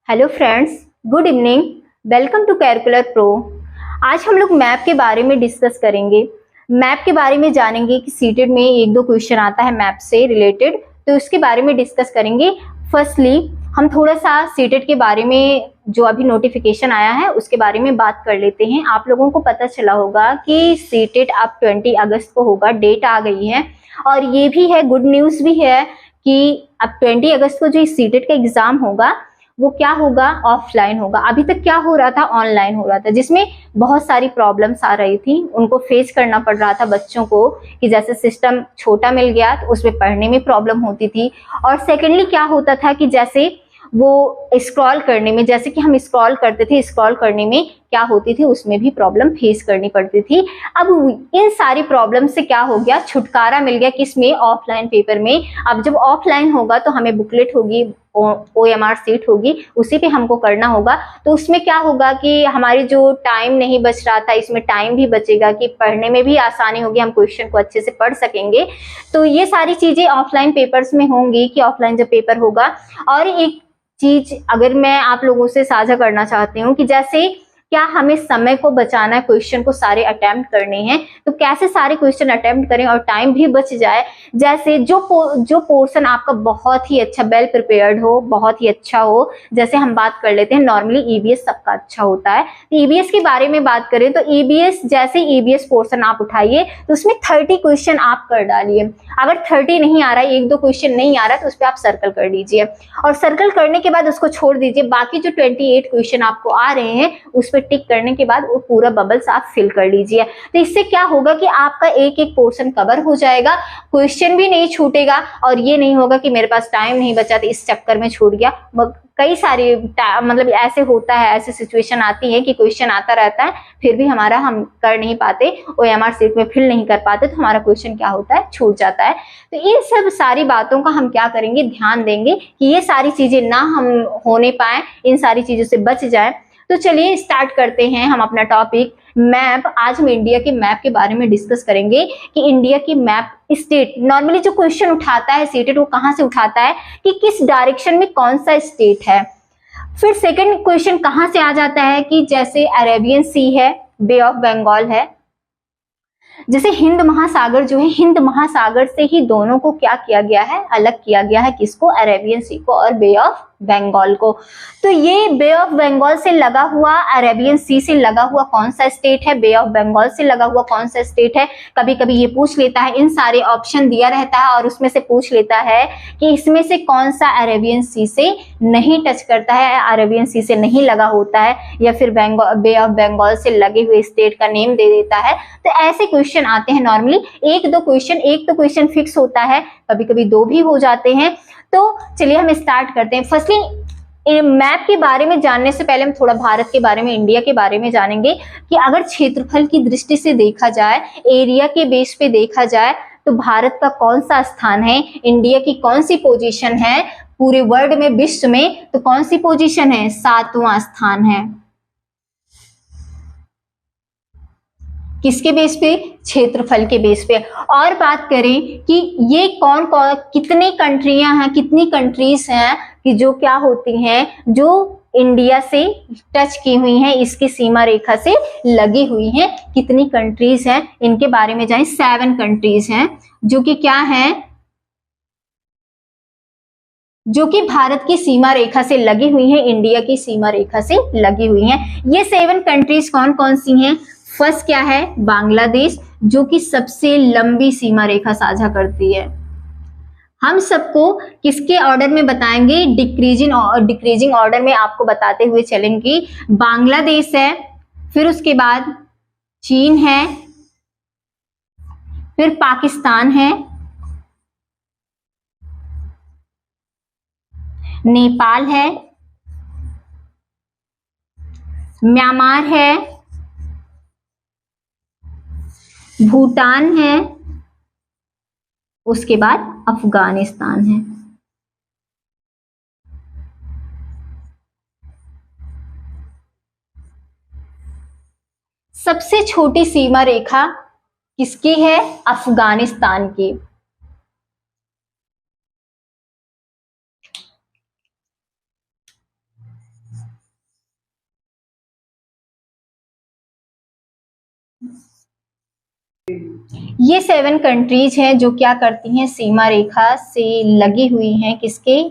Hello friends, good evening. Welcome to calculator pro. आज हम लोग मैप के बारे में डिस्कस करेंगे। मैप के बारे में जानेंगे कि सीटेट में एक दो क्वेश्चन आता है मैप से रिलेटेड, तो उसके बारे में डिस्कस करेंगे। फर्स्टली हम थोड़ा सा सीटेट के बारे में जो अभी नोटिफिकेशन आया है उसके बारे में बात कर लेते हैं। आप लोगों को पता चला होगा कि सीटेट अब 20 अगस्त को होगा, डेट आ गई है। और ये भी है, गुड न्यूज़ भी है कि अब 20 अगस्त को जो सीटेट का एग्जाम होगा वो क्या होगा, ऑफलाइन होगा। अभी तक क्या हो रहा था, ऑनलाइन हो रहा था, जिसमें बहुत सारी प्रॉब्लम्स आ रही थी, उनको फेस करना पड़ रहा था बच्चों को। कि जैसे सिस्टम छोटा मिल गया तो उसमें पढ़ने में प्रॉब्लम होती थी। और सेकेंडली क्या होता था कि जैसे वो स्क्रॉल करने में, जैसे कि हम स्क्रॉल करते थे, स्क्रॉल करने में क्या होती थी, उसमें भी प्रॉब्लम फेस करनी पड़ती थी। अब इन सारी प्रॉब्लम से क्या हो गया, छुटकारा मिल गया किसमें, ऑफलाइन पेपर में। अब जब ऑफलाइन होगा तो हमें बुकलेट होगी, OMR सीट होगी, उसी पे हमको करना होगा। तो उसमें क्या होगा कि हमारी जो टाइम नहीं बच रहा था, इसमें टाइम भी बचेगा कि पढ़ने में भी आसानी होगी, हम क्वेश्चन को अच्छे से पढ़ सकेंगे। तो ये सारी चीजें ऑफलाइन पेपर्स में होंगी कि ऑफलाइन जब पेपर होगा। और एक चीज अगर मैं आप लोगों से साझा करना चाहती हूँ कि जैसे क्या हमें समय को बचाना है, क्वेश्चन को सारे अटेम्प्ट करने हैं, तो कैसे सारे क्वेश्चन अटेम्प्ट करें और टाइम भी बच जाए। जैसे जो पोर्शन आपका बहुत ही अच्छा वेल प्रिपेयर्ड हो, बहुत ही अच्छा हो, जैसे हम बात कर लेते हैं नॉर्मली EVS सबका अच्छा होता है। EVS के बारे में बात करें तो EVS, जैसे EVS पोर्शन आप उठाइए तो उसमें 30 क्वेश्चन आप कर डालिए। अगर 30 नहीं आ रहा है, एक दो क्वेश्चन नहीं आ रहा है, तो उस पर आप सर्कल कर लीजिए और सर्कल करने के बाद उसको छोड़ दीजिए। बाकी जो 28 क्वेश्चन आपको आ रहे हैं उस पर टिक करने के बाद वो पूरा बबल्स आप फिल कर लीजिए। तो इससे क्या होगा कि आपका एक एक पोर्शन कवर हो जाएगा, क्वेश्चन भी नहीं छूटेगा। और ये नहीं होगा कि मेरे पास टाइम नहीं बचा तो इस चक्कर में छूट गया। कई सारे मतलब ऐसे होता है, ऐसी सिचुएशन आती है कि क्वेश्चन आता रहता है फिर भी हम कर नहीं पाते, OMR सीट में फिल नहीं कर पाते, तो हमारा क्वेश्चन क्या होता है, छूट जाता है। तो इन सब सारी बातों का हम क्या करेंगे, ध्यान देंगे कि ये सारी चीजें ना हम होने पाए, इन सारी चीजों से बच जाए। तो चलिए स्टार्ट करते हैं हम अपना टॉपिक मैप। आज हम इंडिया के मैप के बारे में डिस्कस करेंगे कि इंडिया की मैप स्टेट, नॉर्मली जो क्वेश्चन उठाता है सीटेट वो कहां से उठाता है कि किस डायरेक्शन में कौन सा स्टेट है। फिर सेकंड क्वेश्चन कहां से आ जाता है कि जैसे अरेबियन सी है, बे ऑफ बंगाल है, जैसे हिंद महासागर जो है, हिंद महासागर से ही दोनों को क्या किया गया है, अलग किया गया है, किसको, अरेबियन सी को और बे ऑफ बंगाल को। तो ये बे ऑफ बंगाल से लगा हुआ, अरेबियन सी से लगा हुआ कौन सा स्टेट है, बे ऑफ बंगाल से लगा हुआ कौन सा स्टेट है। कभी कभी ये पूछ लेता है, इन सारे ऑप्शन दिया रहता है और उसमें से पूछ लेता है कि इसमें से कौन सा अरेबियन सी से नहीं टच करता है, अरेबियन सी से नहीं लगा होता है, या फिर बे ऑफ बंगाल से लगे हुए स्टेट का नेम दे देता है। तो ऐसे क्वेश्चन आते हैं नॉर्मली, एक दो क्वेश्चन, एक तो क्वेश्चन फिक्स होता है, कभी कभी दो भी हो जाते हैं। तो चलिए हम स्टार्ट करते हैं। फर्स्टली मैप के बारे में जानने से पहले हम थोड़ा भारत के बारे में, इंडिया के बारे में जानेंगे कि अगर क्षेत्रफल की दृष्टि से देखा जाए, एरिया के बेस पे देखा जाए, तो भारत का कौन सा स्थान है, इंडिया की कौन सी पोजीशन है पूरे वर्ल्ड में, विश्व में, तो कौन सी पोजीशन है, 7वां स्थान है। किसके बेस पे, क्षेत्रफल के बेस पे। और बात करें कि ये कौन कौन, कितनी कंट्रियां हैं, कितनी कंट्रीज हैं कि जो क्या होती हैं, जो इंडिया से टच की हुई हैं, इसकी सीमा रेखा से लगी हुई हैं, कितनी कंट्रीज हैं, इनके बारे में जाएं। 7 कंट्रीज हैं जो कि क्या है, जो कि भारत की सीमा रेखा से लगी हुई हैं, इंडिया की सीमा रेखा से लगी हुई हैं। ये 7 कंट्रीज कौन कौन सी हैं। फर्स्ट क्या है, बांग्लादेश, जो कि सबसे लंबी सीमा रेखा साझा करती है। हम सबको किसके ऑर्डर में बताएंगे, डिक्रीजिंग ऑर्डर में आपको बताते हुए चलेंगे। बांग्लादेश है, फिर उसके बाद चीन है, फिर पाकिस्तान है, नेपाल है, म्यांमार है, भूटान है, उसके बाद अफगानिस्तान है। सबसे छोटी सीमा रेखा किसकी है, अफगानिस्तान की। ये 7 कंट्रीज हैं जो क्या करती हैं, सीमा रेखा से लगी हुई हैं, किसके,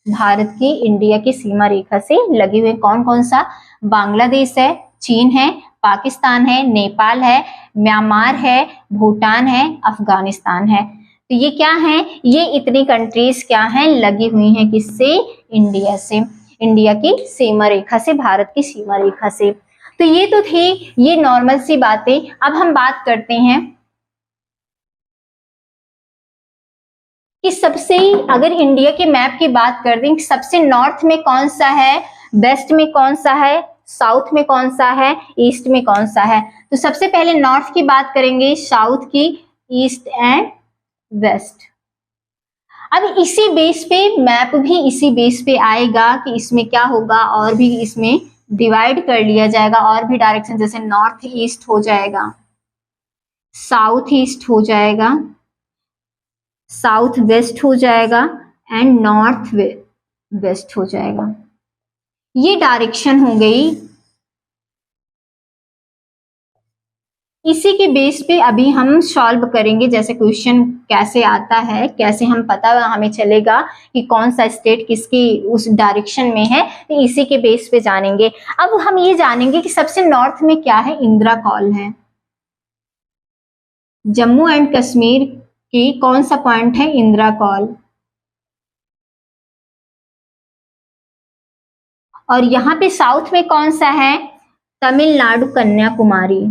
भारत की, इंडिया की सीमा रेखा से लगे हुए। कौन कौन सा, बांग्लादेश है, चीन है, पाकिस्तान है, नेपाल है, म्यांमार है, भूटान है, अफगानिस्तान है। तो ये क्या है, ये इतनी कंट्रीज क्या हैं, लगी हुई हैं किससे, इंडिया से, इंडिया की सीमा रेखा से, भारत की सीमा रेखा से। तो ये तो थी ये नॉर्मल सी बातें। अब हम बात करते हैं कि सबसे, अगर इंडिया के मैप की बात कर दें, सबसे नॉर्थ में कौन सा है, वेस्ट में कौन सा है, साउथ में कौन सा है, ईस्ट में कौन सा है। तो सबसे पहले नॉर्थ की बात करेंगे, साउथ की, ईस्ट एंड वेस्ट। अब इसी बेस पे मैप भी इसी बेस पे आएगा कि इसमें क्या होगा, और भी इसमें डिवाइड कर लिया जाएगा, और भी डायरेक्शन, जैसे नॉर्थ ईस्ट हो जाएगा, साउथ ईस्ट हो जाएगा, साउथ वेस्ट हो जाएगा, एंड नॉर्थ वेस्ट हो जाएगा। ये डायरेक्शन हो गई। इसी के बेस पे अभी हम सॉल्व करेंगे, जैसे क्वेश्चन कैसे आता है, कैसे हम पता हमें चलेगा कि कौन सा स्टेट किसकी उस डायरेक्शन में है, तो इसी के बेस पे जानेंगे। अब हम ये जानेंगे कि सबसे नॉर्थ में क्या है, इंदिरा कॉल है। जम्मू एंड कश्मीर की कौन सा पॉइंट है, इंदिरा कॉल। और यहाँ पे साउथ में कौन सा है, तमिलनाडु, कन्याकुमारी।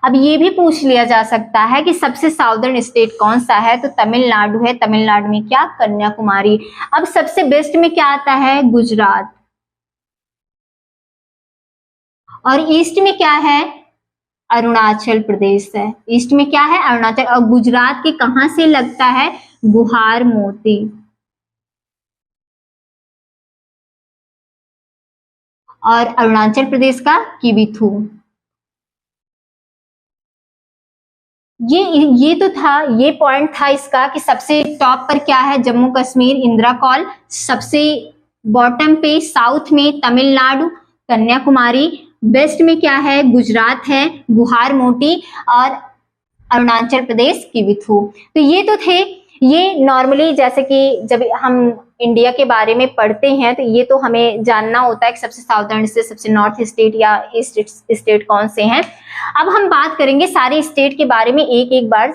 अब ये भी पूछ लिया जा सकता है कि सबसे साउदर्न स्टेट कौन सा है, तो तमिलनाडु है। तमिलनाडु में क्या, कन्याकुमारी। अब सबसे वेस्ट में क्या आता है, गुजरात। और ईस्ट में क्या है, अरुणाचल प्रदेश है। ईस्ट में क्या है, अरुणाचल। और गुजरात के कहां से लगता है, गुहार मोती। और अरुणाचल प्रदेश का किबिथु। ये तो था, ये पॉइंट था इसका कि सबसे टॉप पर क्या है, जम्मू कश्मीर, इंदिरा कॉल। सबसे बॉटम पे साउथ में तमिलनाडु, कन्याकुमारी। वेस्ट में क्या है, गुजरात है, गुहार मोटी। और अरुणाचल प्रदेश किबिथु। तो ये तो थे, ये नॉर्मली जैसे कि जब हम इंडिया के बारे में पढ़ते हैं तो ये तो हमें जानना होता है कि सबसे साउदर्न से सबसे नॉर्थ स्टेट या ईस्ट स्टेट कौन से हैं। अब हम बात करेंगे सारे स्टेट के बारे में, एक एक बार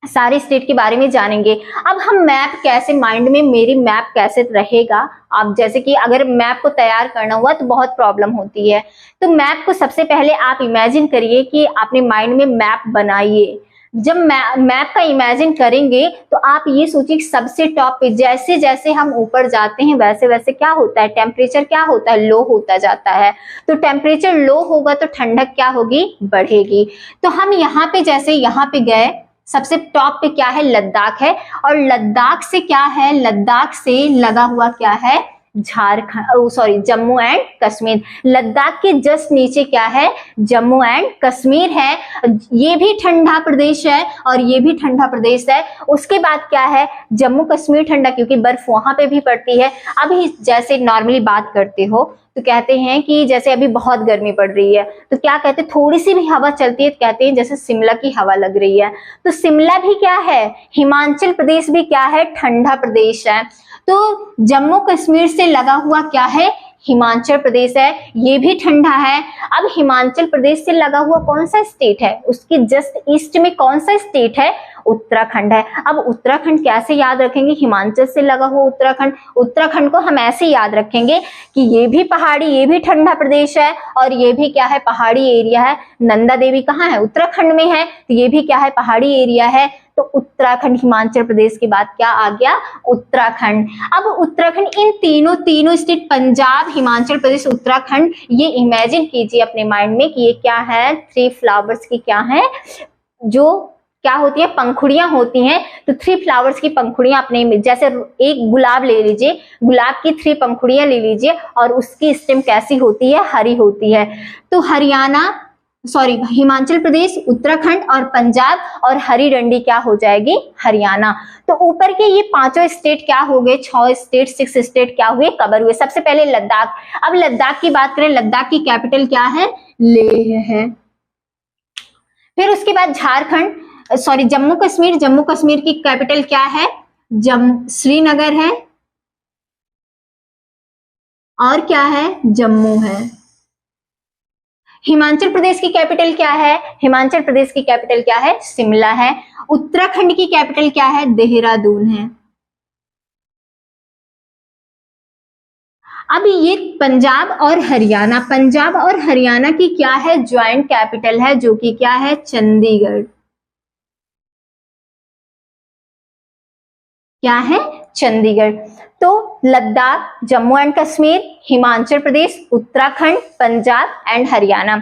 सारे स्टेट के बारे में जानेंगे। अब हम मैप कैसे, माइंड में मेरी मैप कैसे रहेगा, आप जैसे कि अगर मैप को तैयार करना हुआ तो बहुत प्रॉब्लम होती है। तो मैप को सबसे पहले आप इमेजिन करिए कि अपने माइंड में मैप बनाइए। जब मैप का इमेजिन करेंगे तो आप ये सोचिए कि सबसे टॉप पे जैसे जैसे हम ऊपर जाते हैं वैसे वैसे क्या होता है, टेम्परेचर क्या होता है, लो होता जाता है। तो टेम्परेचर लो होगा तो ठंडक क्या होगी, बढ़ेगी। तो हम यहाँ पे जैसे यहाँ पे गए, सबसे टॉप पे क्या है, लद्दाख है। और लद्दाख से क्या है, लद्दाख से लगा हुआ क्या है, झारखंड, सॉरी, जम्मू एंड कश्मीर। लद्दाख के जस्ट नीचे क्या है, जम्मू एंड कश्मीर है। ये भी ठंडा प्रदेश है और ये भी ठंडा प्रदेश है। उसके बाद क्या है, जम्मू कश्मीर ठंडा, क्योंकि बर्फ वहां पे भी पड़ती है। अभी जैसे नॉर्मली बात करते हो तो कहते हैं कि जैसे अभी बहुत गर्मी पड़ रही है तो क्या कहते हैं, थोड़ी सी भी हवा चलती है तो कहते हैं जैसे शिमला की हवा लग रही है। तो शिमला भी क्या है, हिमाचल प्रदेश भी क्या है, ठंडा प्रदेश है। तो जम्मू कश्मीर से लगा हुआ क्या है, हिमाचल प्रदेश है, ये भी ठंडा है। अब हिमाचल प्रदेश से लगा हुआ कौन सा स्टेट है, उसके जस्ट ईस्ट में कौन सा स्टेट है, उत्तराखंड है। अब उत्तराखंड कैसे याद रखेंगे, हिमाचल से लगा हुआ उत्तराखंड। उत्तराखंड को हम ऐसे याद रखेंगे कि ये भी पहाड़ी, ये भी ठंडा प्रदेश है और ये भी क्या है, पहाड़ी एरिया है। नंदा देवी कहाँ है, उत्तराखंड में है, तो ये भी क्या है, पहाड़ी एरिया है। तो उत्तराखंड, हिमाचल प्रदेश के बाद क्या आ गया, उत्तराखंड। अब उत्तराखंड, इन तीनों स्टेट, पंजाब, हिमाचल प्रदेश, उत्तराखंड, ये इमेजिन कीजिए अपने माइंड में कि ये क्या है, 3 फ्लावर्स की क्या है, जो क्या होती है, पंखुड़ियां होती हैं। तो 3 फ्लावर्स की पंखुड़ियां अपने, जैसे एक गुलाब ले लीजिए, गुलाब की 3 पंखुड़ियां ले लीजिए और उसकी स्टेम कैसी होती है, हरी होती है। तो हरियाणा, सॉरी हिमाचल प्रदेश, उत्तराखंड और पंजाब, और हरी डंडी क्या हो जाएगी, हरियाणा। तो ऊपर के ये पांचों स्टेट क्या हो गए, 6 स्टेट 6 स्टेट क्या हुए, कवर हुए। सबसे पहले लद्दाख। अब लद्दाख की बात करें, लद्दाख की कैपिटल क्या है, लेह है। फिर उसके बाद झारखंड, सॉरी जम्मू कश्मीर, जम्मू कश्मीर की कैपिटल क्या है, श्रीनगर है, और क्या है, जम्मू है। हिमाचल प्रदेश की कैपिटल क्या है, हिमाचल प्रदेश की कैपिटल क्या है, शिमला है। उत्तराखंड की कैपिटल क्या है, देहरादून है। अब ये पंजाब और हरियाणा, पंजाब और हरियाणा की क्या है, ज्वाइंट कैपिटल है, जो कि क्या है, चंडीगढ़। क्या है, चंडीगढ़। तो लद्दाख, जम्मू एंड कश्मीर, हिमाचल प्रदेश, उत्तराखंड, पंजाब एंड हरियाणा।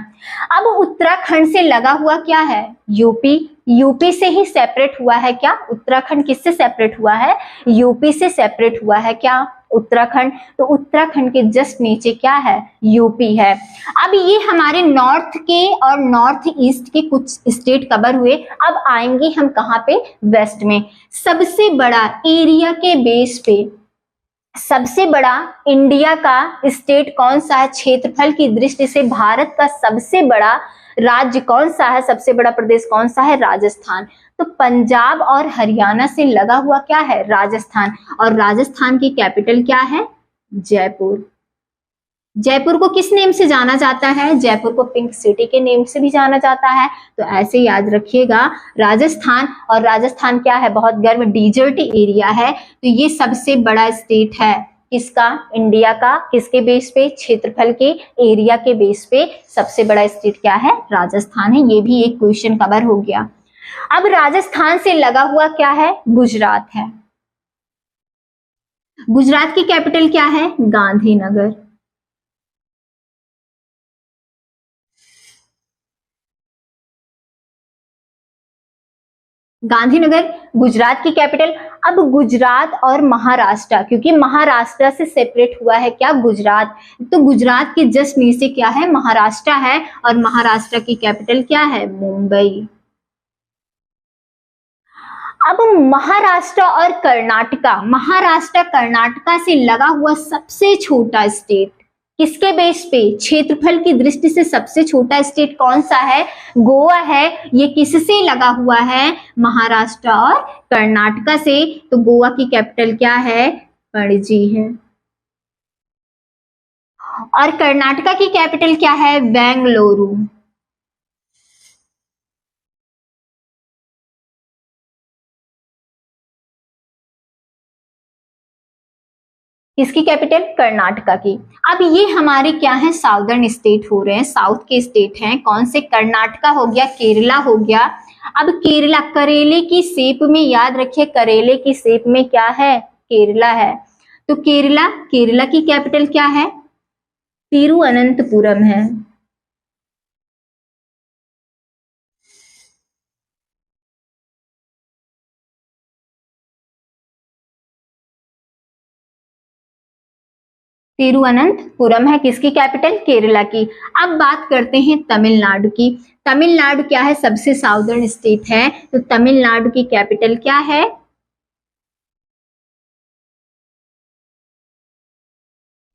अब उत्तराखंड से लगा हुआ क्या है, यूपी। यूपी से ही सेपरेट हुआ है क्या, उत्तराखंड किससे सेपरेट हुआ है, यूपी से सेपरेट हुआ है क्या, उत्तराखंड। तो उत्तराखंड के जस्ट नीचे क्या है, यूपी है। अब ये हमारे नॉर्थ के और नॉर्थ ईस्ट के कुछ स्टेट कवर हुए। अब आएंगे हम कहाँ पे, वेस्ट में। सबसे बड़ा एरिया के बेस पे सबसे बड़ा इंडिया का स्टेट कौन सा है, क्षेत्रफल की दृष्टि से भारत का सबसे बड़ा राज्य कौन सा है, सबसे बड़ा प्रदेश कौन सा है, राजस्थान। तो पंजाब और हरियाणा से लगा हुआ क्या है, राजस्थान। और राजस्थान की कैपिटल क्या है, जयपुर। जयपुर को किस नेम से जाना जाता है, जयपुर को पिंक सिटी के नेम से भी जाना जाता है। तो ऐसे याद रखिएगा राजस्थान। और राजस्थान क्या है, बहुत गर्म डिजर्ट एरिया है। तो ये सबसे बड़ा स्टेट है किसका, इंडिया का। किसके बेस पे, क्षेत्रफल के, एरिया के बेस पे सबसे बड़ा स्टेट क्या है, राजस्थान है। ये भी एक क्वेश्चन कवर हो गया। अब राजस्थान से लगा हुआ क्या है, गुजरात है। गुजरात की कैपिटल क्या है, गांधीनगर। गांधीनगर गुजरात की कैपिटल। अब गुजरात और महाराष्ट्र, क्योंकि महाराष्ट्र से सेपरेट हुआ है क्या, गुजरात। तो गुजरात के जस्ट नीचे क्या है, महाराष्ट्र है। और महाराष्ट्र की कैपिटल क्या है, मुंबई। अब महाराष्ट्र और कर्नाटका, महाराष्ट्र कर्नाटका से लगा हुआ सबसे छोटा स्टेट किसके बेस पे, क्षेत्रफल की दृष्टि से सबसे छोटा स्टेट कौन सा है, गोवा है। ये किससे लगा हुआ है, महाराष्ट्र और कर्नाटका से। तो गोवा की कैपिटल क्या है, पणजी है। और कर्नाटका की कैपिटल क्या है, बेंगलुरु। किसकी कैपिटल, कर्नाटका की। अब ये हमारे क्या है, साउदर्न स्टेट हो रहे हैं, साउथ के स्टेट हैं। कौन से, कर्नाटका हो गया, केरला हो गया। अब केरला, करेले की शेप में, याद रखिए करेले की शेप में क्या है, केरला है। तो केरला, केरला की कैपिटल क्या है, तिरुवनंतपुरम है। तिरुवनंतपुरम है किसकी कैपिटल, केरला की। अब बात करते हैं तमिलनाडु की। तमिलनाडु क्या है, सबसे साउदर्न स्टेट है। तो तमिलनाडु की कैपिटल क्या है,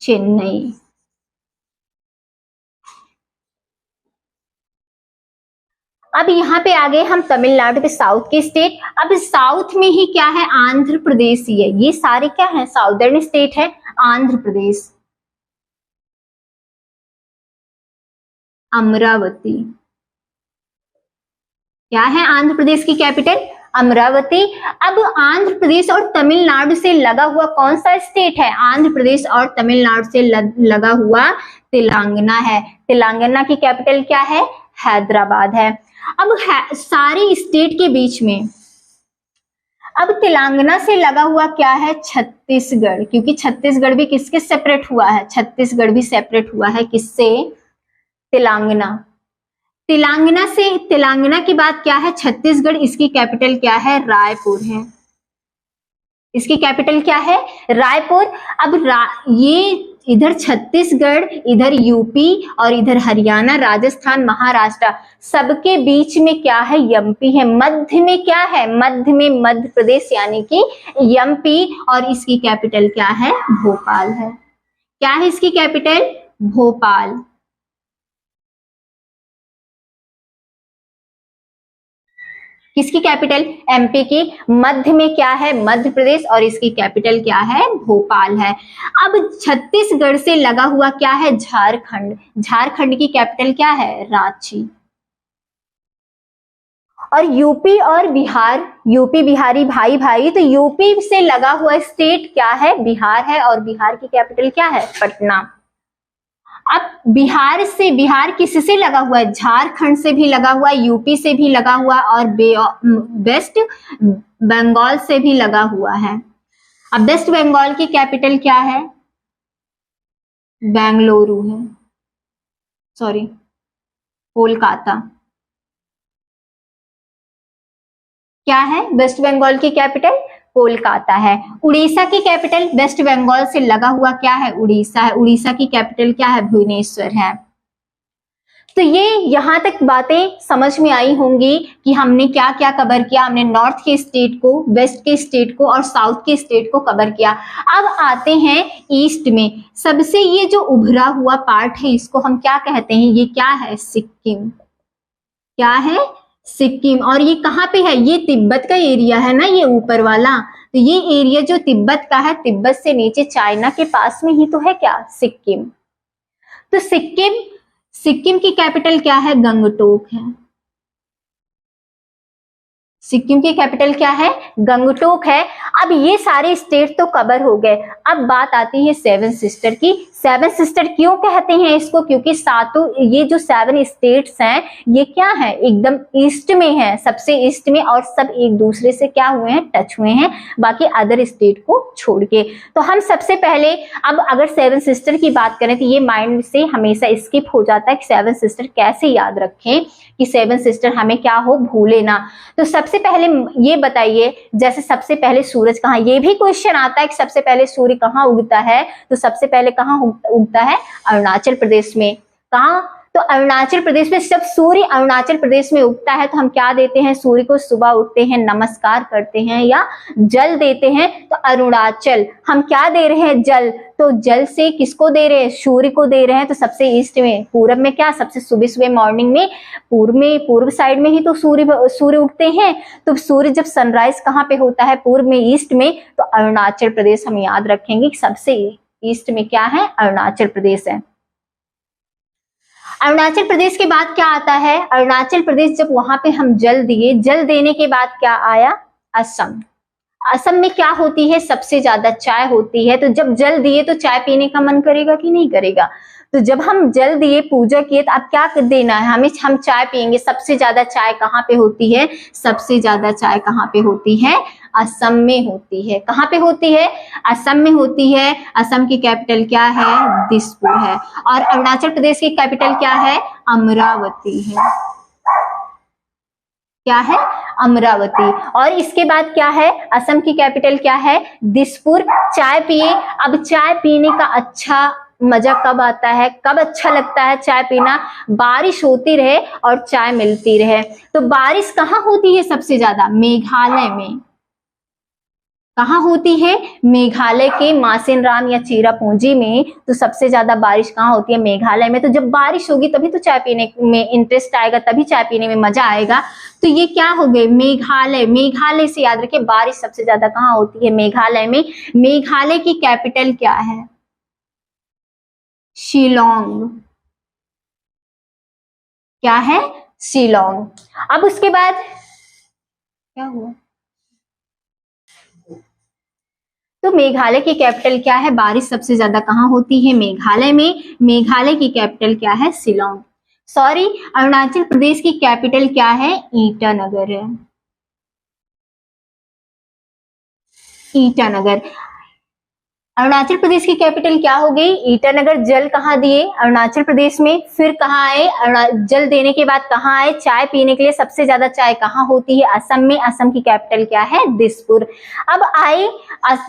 चेन्नई। अब यहाँ पे आ गए हम तमिलनाडु के साउथ के स्टेट। अब साउथ में ही क्या है, आंध्र प्रदेश ही है। ये सारे क्या है, साउदर्न स्टेट है। आंध्र प्रदेश, अमरावती। क्या है आंध्र प्रदेश की कैपिटल, अमरावती। अब आंध्र प्रदेश और तमिलनाडु से लगा हुआ कौन सा स्टेट है, आंध्र प्रदेश और तमिलनाडु से लगा हुआ तेलंगाना है। तेलंगाना की कैपिटल क्या है, हैदराबाद है। अब सारे स्टेट के बीच में अब तेलंगाना से लगा हुआ क्या है, छत्तीसगढ़। क्योंकि छत्तीसगढ़ भी किसके सेपरेट हुआ है, छत्तीसगढ़ भी सेपरेट हुआ है किससे, तेलंगाना। तेलंगाना से, तेलंगाना के बाद क्या है, छत्तीसगढ़। इसकी कैपिटल क्या है, रायपुर है। इसकी कैपिटल क्या है, रायपुर। अब ये इधर छत्तीसगढ़, इधर यूपी और इधर हरियाणा, राजस्थान, महाराष्ट्र, सबके बीच में क्या है, एमपी है। मध्य में क्या है, मध्य में मध्य प्रदेश यानी कि एमपी, और इसकी कैपिटल क्या है, भोपाल है। क्या है इसकी कैपिटल, भोपाल। किसकी कैपिटल, एमपी की। मध्य में क्या है, मध्य प्रदेश, और इसकी कैपिटल क्या है, भोपाल है। अब छत्तीसगढ़ से लगा हुआ क्या है, झारखंड। झारखंड की कैपिटल क्या है, रांची। और यूपी और बिहार, यूपी बिहारी भाई भाई, तो यूपी से लगा हुआ स्टेट क्या है, बिहार है, और बिहार की कैपिटल क्या है, पटना। अब बिहार किससे लगा हुआ है, झारखंड से भी लगा हुआ है, यूपी से भी लगा हुआ, और वेस्ट बंगाल से भी लगा हुआ है। अब वेस्ट बंगाल की कैपिटल क्या है, बेंगलुरु है, सॉरी कोलकाता। क्या है वेस्ट बंगाल की कैपिटल, कोलकाता है। उड़ीसा की कैपिटल, वेस्ट बंगाल से लगा हुआ क्या है, उड़ीसा है। उड़ीसा की कैपिटल क्या है, भुवनेश्वर है। तो ये यहाँ तक बातें समझ में आई होंगी कि हमने क्या क्या कवर किया। हमने नॉर्थ के स्टेट को, वेस्ट के स्टेट को और साउथ के स्टेट को कवर किया। अब आते हैं ईस्ट में। सबसे ये जो उभरा हुआ पार्ट है इसको हम क्या कहते हैं, ये क्या है, सिक्किम। क्या है, सिक्किम। और ये कहाँ पे है, ये तिब्बत का एरिया है ना, ये ऊपर वाला। तो ये एरिया जो तिब्बत का है, तिब्बत से नीचे चाइना के पास में ही तो है क्या, सिक्किम। तो सिक्किम की कैपिटल क्या है, गंगटोक है। सिक्किम की कैपिटल क्या है, गंगटोक है। अब ये सारे स्टेट तो कवर हो गए। अब बात आती है सेवन सिस्टर की। सेवन सिस्टर क्यों कहते हैं इसको, क्योंकि सातों ये जो 7 स्टेट्स हैं ये क्या है, एकदम ईस्ट में है, सबसे ईस्ट में, और सब एक दूसरे से क्या हुए हैं, टच हुए हैं, बाकी अदर स्टेट को छोड़ के। तो हम सबसे पहले, अब अगर सेवन सिस्टर की बात करें तो ये माइंड से हमेशा स्किप हो जाता है कि सेवन सिस्टर कैसे याद रखें, कि सेवन सिस्टर हमें क्या हो, भूले ना। तो सबसे पहले ये बताइए, जैसे सबसे पहले सूरज कहाँ, ये भी क्वेश्चन आता है कि सबसे पहले सूर्य कहाँ उगता है, तो सबसे पहले कहाँ उगता है, अरुणाचल प्रदेश में। कहाँ, तो अरुणाचल प्रदेश में। जब सूर्य अरुणाचल प्रदेश में उगता है तो हम क्या देते हैं, सूर्य को सुबह उठते हैं, नमस्कार करते हैं या जल देते हैं। तो अरुणाचल हम क्या दे रहे हैं, जल। तो जल से किसको दे रहे हैं, सूर्य को दे रहे हैं। तो सबसे ईस्ट में, पूरब में क्या, सबसे सुबह सुबह मॉर्निंग में पूर्व साइड में ही तो सूर्य उगते हैं। तो सूर्य जब सनराइज कहाँ पे होता है, पूर्व में, ईस्ट में। तो अरुणाचल प्रदेश हम याद रखेंगे कि सबसे ईस्ट में क्या है, अरुणाचल प्रदेश है। अरुणाचल प्रदेश के बाद क्या आता है, अरुणाचल प्रदेश जब वहां पे हम जल दिए, जल देने के बाद क्या आया, असम। असम में क्या होती है, सबसे ज्यादा चाय होती है। तो जब जल दिए तो चाय पीने का मन करेगा कि नहीं करेगा। तो जब हम जल दिए, पूजा किए, तो अब क्या देना है हमें, हम चाय पियेंगे। सबसे ज्यादा चाय कहाँ पे होती है, सबसे ज्यादा चाय कहाँ पे होती है, असम में होती है। कहाँ पे होती है, असम में होती है। असम की कैपिटल क्या है, दिसपुर है। और अरुणाचल प्रदेश की कैपिटल क्या है, अमरावती है। क्या है, अमरावती। और इसके बाद क्या है, असम की कैपिटल क्या है, दिसपुर। चाय पिए। अब चाय पीने का अच्छा मजा कब आता है, कब अच्छा लगता है चाय पीना, बारिश होती रहे और चाय मिलती रहे। तो बारिश कहाँ होती है सबसे ज्यादा, मेघालय में। कहाँ होती है, मेघालय के मासेनराम या चिरापुंजी में। तो सबसे ज्यादा बारिश कहाँ होती है, मेघालय में। तो जब बारिश होगी तभी तो चाय पीने में इंटरेस्ट आएगा, तभी चाय पीने में मजा आएगा। तो ये क्या हो गए, मेघालय। मेघालय से याद रखिए, बारिश सबसे ज्यादा कहाँ होती है, मेघालय में। मेघालय की कैपिटल क्या है, शिलोंग। क्या है, शिलोंग। अब उसके बाद क्या हुआ, तो मेघालय की कैपिटल क्या है, बारिश सबसे ज्यादा कहाँ होती है, मेघालय में। मेघालय की कैपिटल क्या है, शिलोंग। सॉरी, अरुणाचल प्रदेश की कैपिटल क्या है, ईटानगर है। ईटानगर। अरुणाचल प्रदेश की कैपिटल क्या हो गई? ईटानगर। जल कहाँ दिए? अरुणाचल प्रदेश में। फिर कहाँ आए? जल देने के बाद कहाँ आए? चाय पीने के लिए। सबसे ज्यादा चाय कहाँ होती है? असम में। असम की कैपिटल क्या है? दिसपुर। अब आए,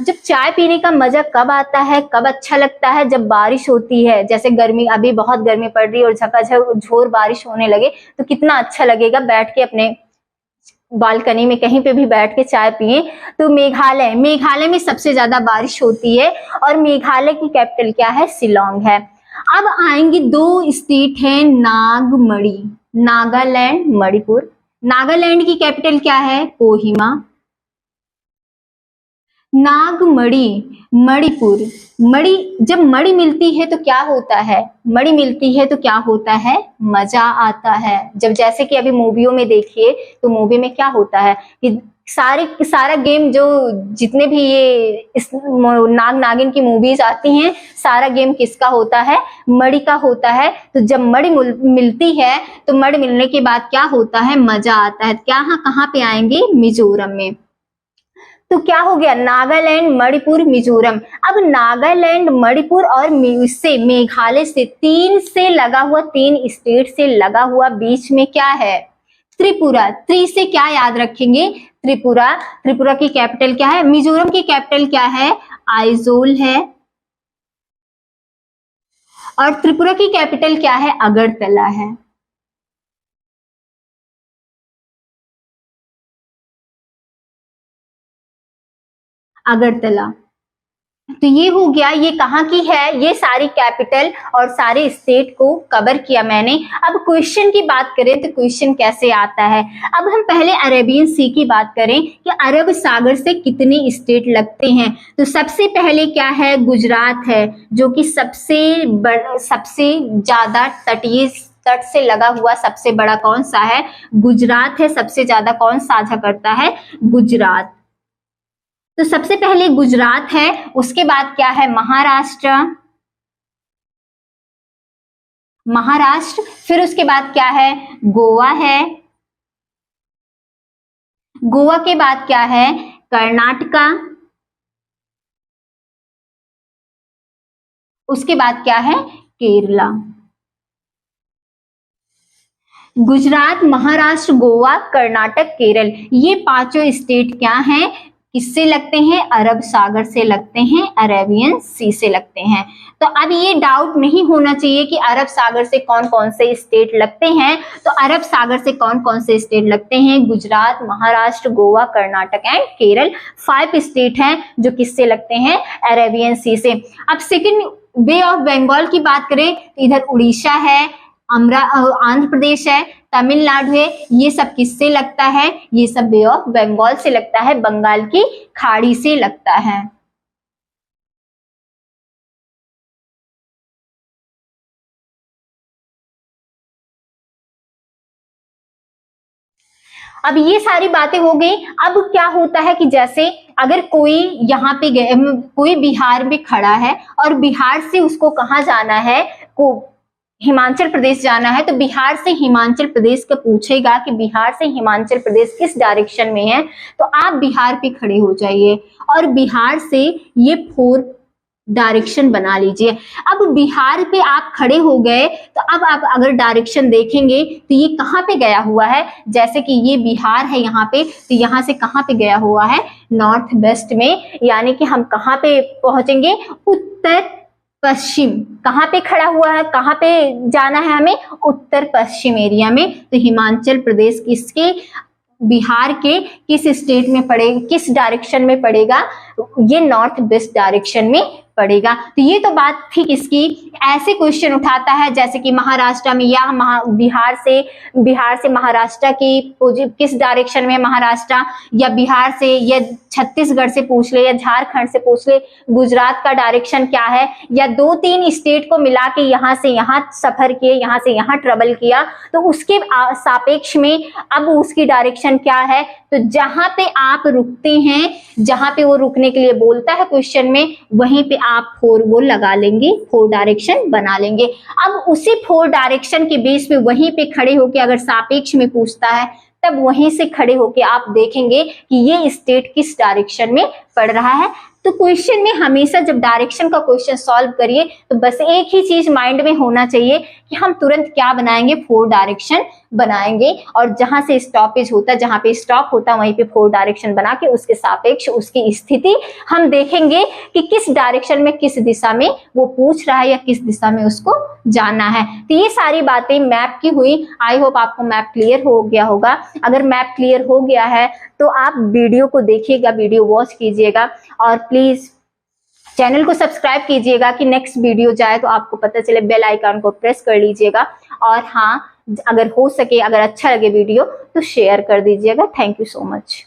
जब चाय पीने का मजा कब आता है, कब अच्छा लगता है? जब बारिश होती है, जैसे गर्मी, अभी बहुत गर्मी पड़ रही है और झकाझोर बारिश होने लगे तो कितना अच्छा लगेगा बैठ के अपने बालकनी में कहीं पे भी बैठ के चाय पिए। तो मेघालय, मेघालय में सबसे ज्यादा बारिश होती है और मेघालय की कैपिटल क्या है? शिलोंग है। अब आएंगे दो स्टेट हैं, नागमणि, नागालैंड, मणिपुर। नागालैंड की कैपिटल क्या है? कोहिमा। नागमणि, मणिपुर। मणि, जब मणि मिलती है तो क्या होता है? मणि मिलती है तो क्या होता है? मजा आता है। जब जैसे कि अभी मूवियों में देखिए तो मूवी में क्या होता है कि सारा गेम, जो जितने भी ये इस नाग नागिन की मूवीज आती हैं, सारा गेम किसका होता है? मणि का होता है। तो जब मणि मिलती है तो मणि मिलने के बाद क्या होता है? मजा आता है। क्या कहाँ पे आएंगे? मिजोरम में। तो क्या हो गया? नागालैंड, मणिपुर, मिजोरम। अब नागालैंड, मणिपुर और से मेघालय से, तीन से लगा हुआ, तीन स्टेट से लगा हुआ बीच में क्या है? त्रिपुरा। त्रि से क्या याद रखेंगे? त्रिपुरा। त्रिपुरा की कैपिटल क्या है? मिजोरम की कैपिटल क्या है? आइजोल है। और त्रिपुरा की कैपिटल क्या है? अगरतला है। अगरतला। तो ये हो गया, ये कहाँ की है? ये सारी कैपिटल और सारे स्टेट को कवर किया मैंने। अब क्वेश्चन की बात करें तो क्वेश्चन कैसे आता है? अब हम पहले अरेबियन सी की बात करें कि अरब सागर से कितने स्टेट लगते हैं। तो सबसे पहले क्या है? गुजरात है, जो कि सबसे ज्यादा तटीय तट से लगा हुआ सबसे बड़ा कौन सा है? गुजरात है। सबसे ज्यादा कौन साझा करता है? गुजरात। तो सबसे पहले गुजरात है, उसके बाद क्या है? महाराष्ट्र। महाराष्ट्र। फिर उसके बाद क्या है? गोवा है। गोवा के बाद क्या है? कर्नाटका। उसके बाद क्या है? केरला। गुजरात, महाराष्ट्र, गोवा, कर्नाटक, केरल, ये पांचों स्टेट क्या हैं? किससे लगते हैं? अरब सागर से लगते हैं, अरेबियन सी से लगते हैं। तो अब ये डाउट नहीं होना चाहिए कि अरब सागर से कौन कौन से स्टेट लगते हैं। तो अरब सागर से कौन कौन से स्टेट लगते हैं? गुजरात, महाराष्ट्र, गोवा, कर्नाटक एंड केरल। 5 स्टेट हैं जो किससे लगते हैं? अरेबियन सी से। अब सेकेंड, बे ऑफ बंगाल की बात करें तो इधर उड़ीसा है, आंध्र प्रदेश है, तमिलनाडु है, ये सब किससे लगता है? ये सब बे ऑफ बंगाल से लगता है, बंगाल की खाड़ी से लगता है। अब ये सारी बातें हो गई। अब क्या होता है कि जैसे अगर कोई यहाँ पे कोई बिहार में खड़ा है और बिहार से उसको कहाँ जाना है? हिमाचल प्रदेश जाना है। तो बिहार से हिमाचल प्रदेश का पूछेगा कि बिहार से हिमाचल प्रदेश किस डायरेक्शन में है, तो आप बिहार पे खड़े हो जाइए और बिहार से ये 4 डायरेक्शन बना लीजिए। अब बिहार पे आप खड़े हो गए तो अब आप अगर डायरेक्शन देखेंगे तो ये कहाँ पे गया हुआ है? जैसे कि ये बिहार है यहाँ पे, तो यहाँ से कहाँ पे गया हुआ है? नॉर्थ वेस्ट में। यानी कि हम कहाँ पे पहुंचेंगे? उत्तर पश्चिम। कहाँ पे खड़ा हुआ है? कहाँ पे जाना है हमें? उत्तर पश्चिम एरिया में। तो हिमाचल प्रदेश किसके, बिहार के किस स्टेट में पड़ेगा, किस डायरेक्शन में पड़ेगा? ये नॉर्थ वेस्ट डायरेक्शन में पड़ेगा। तो ये तो बात थी किसकी? ऐसे क्वेश्चन उठाता है जैसे कि महाराष्ट्र में या बिहार से महाराष्ट्र की किस डायरेक्शन में महाराष्ट्र, या बिहार से या छत्तीसगढ़ से पूछ ले या झारखंड से पूछ ले गुजरात का डायरेक्शन क्या है, या 2-3 स्टेट को मिला के यहाँ से यहाँ सफर किए, यहाँ से यहाँ ट्रेवल किया, तो उसके सापेक्ष में अब उसकी डायरेक्शन क्या है? तो जहां पे आप रुकते हैं, जहां पे वो रुकने के लिए बोलता है क्वेश्चन में, वहीं पे आप 4 वो लगा लेंगे, 4 डायरेक्शन बना लेंगे। अब उसी 4 डायरेक्शन के बेस पे वहीं पे खड़े होके अगर सापेक्ष में पूछता है तब वहीं से खड़े होके आप देखेंगे कि ये स्टेट किस डायरेक्शन में पड़ रहा है। तो क्वेश्चन में हमेशा जब डायरेक्शन का क्वेश्चन सॉल्व करिए तो बस एक ही चीज माइंड में होना चाहिए कि हम तुरंत क्या बनाएंगे, 4 डायरेक्शन बनाएंगे, और जहां से स्टॉपेज होता है, जहां पे स्टॉप होता है वहीं पे 4 डायरेक्शन बना के उसके सापेक्ष उसकी स्थिति हम देखेंगे कि किस डायरेक्शन में, किस दिशा में वो पूछ रहा है या किस दिशा में उसको जाना है। तो ये सारी बातें मैप की हुई। आई होप आपको मैप क्लियर हो गया होगा। अगर मैप क्लियर हो गया है तो आप वीडियो को देखिएगा, वीडियो वॉच कीजिएगा, और प्लीज चैनल को सब्सक्राइब कीजिएगा कि नेक्स्ट वीडियो जाए तो आपको पता चले। बेल आइकन को प्रेस कर लीजिएगा, और हाँ, अगर हो सके, अगर अच्छा लगे वीडियो तो शेयर कर दीजिएगा। Thank you so much.